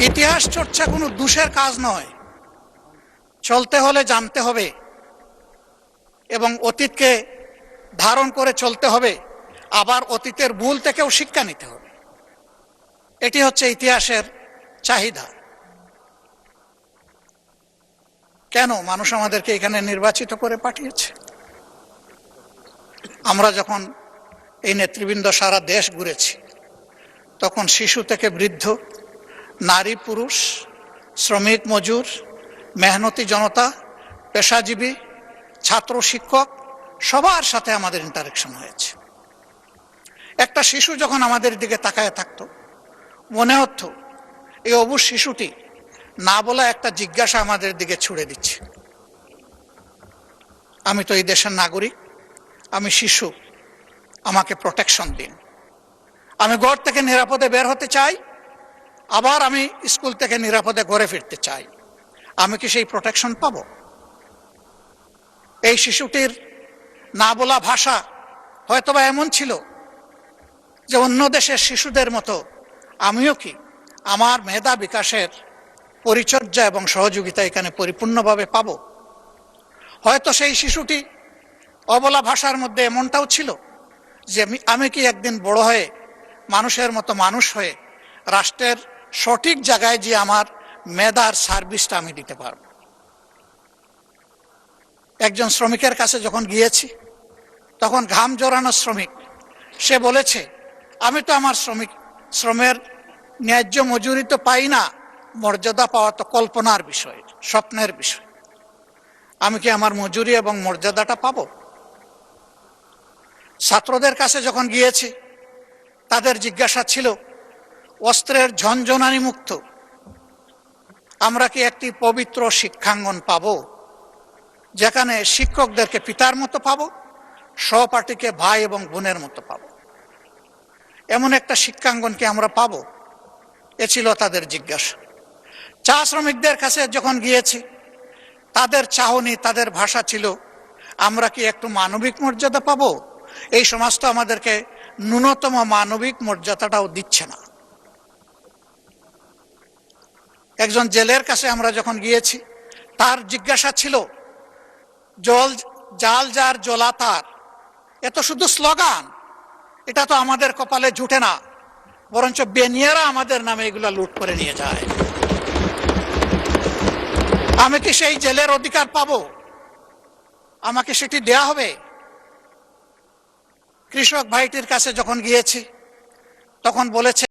ইতিহাস চর্চা কোনো দুষের কাজ নয়। চলতে হলে জানতে হবে এবং অতীতকে ধারণ করে চলতে হবে, আবার অতীতের ভুল থেকেও শিক্ষা নিতে হবে। এটি হচ্ছে ইতিহাসের চাহিদা। কেন মানুষ আমাদেরকে এখানে নির্বাচিত করে পাঠিয়েছে? আমরা যখন এই নেতৃবৃন্দ সারা দেশ ঘুরেছি, তখন শিশু থেকে বৃদ্ধ, নারী পুরুষ, শ্রমিক মজুর, মেহনতি জনতা, পেশাজীবী, ছাত্র শিক্ষক, সবার সাথে আমাদের ইন্টারেকশন হয়েছে। একটা শিশু যখন আমাদের দিকে তাকায় থাকতো, মনে হতো এই অবুঝ শিশুটি না বলা একটা জিজ্ঞাসা আমাদের দিকে ছুড়ে দিচ্ছে, আমি তো এই দেশের নাগরিক, আমি শিশু, আমাকে প্রোটেকশন দিন। আমি ঘর থেকে নিরাপদে বের হতে চাই, আবার আমি স্কুল থেকে নিরাপদে ঘরে ফিরতে চাই। আমি কি সেই প্রোটেকশন পাব? এই শিশুটির না বলা ভাষা হয়তোবা এমন ছিল যে অন্য দেশের শিশুদের মতো আমিও কি আমার মেধা বিকাশের পরিচর্যা এবং সহযোগিতা এখানে পরিপূর্ণভাবে পাব? হয়তো সেই শিশুটি অবলা ভাষার মধ্যে এমনটাও ছিল যে আমি কি একদিন বড় হয়ে মানুষের মতো মানুষ হয়ে রাষ্ট্রের সঠিক জায়গায় যে আমার মেধার সার্ভিসটা আমি দিতে পারব। একজন শ্রমিকের কাছে যখন গিয়েছি, তখন ঘাম জড়ানো শ্রমিক, সে বলেছে আমি তো আমার শ্রমের ন্যায্য মজুরি তো পাই না, মর্যাদা পাওয়া তো কল্পনার বিষয়, স্বপ্নের বিষয়। আমি কি আমার মজুরি এবং মর্যাদাটা পাব? ছাত্রদের কাছে যখন গিয়েছি, তাদের জিজ্ঞাসা ছিল অস্ত্রের ঝনঝনানি মুক্ত আমরা কি একটি পবিত্র শিক্ষাঙ্গন পাব, যেখানে শিক্ষকদেরকে পিতার মতো পাব, সহপাঠীকে ভাই এবং বোনের মতো পাব? এমন একটা শিক্ষাঙ্গন কি আমরা পাব? এ ছিল তাদের জিজ্ঞাসা। চা শ্রমিকদের কাছে যখন গিয়েছি, তাদের চাহনি, তাদের ভাষা ছিল আমরা কি একটু মানবিক মর্যাদা পাব? এই সমাজ তো আমাদেরকে ন্যূনতম মানবিক মর্যাদাটাও দিচ্ছে না। একজন জেলের কাছে আমরা যখন গিয়েছি, তার জিজ্ঞাসা ছিল জাল যার জ্বলা তার, এত শুধু স্লোগান, এটা তো আমাদের কপালে জুটে না, বরঞ্চ বেনিয়ারা আমাদের নামে এগুলা লুট করে নিয়ে যায়। আমি কি সেই জেলের অধিকার পাবো? আমাকে সেটি দেয়া হবে? কৃষক ভাইটির কাছে যখন গিয়েছি, তখন বলেছে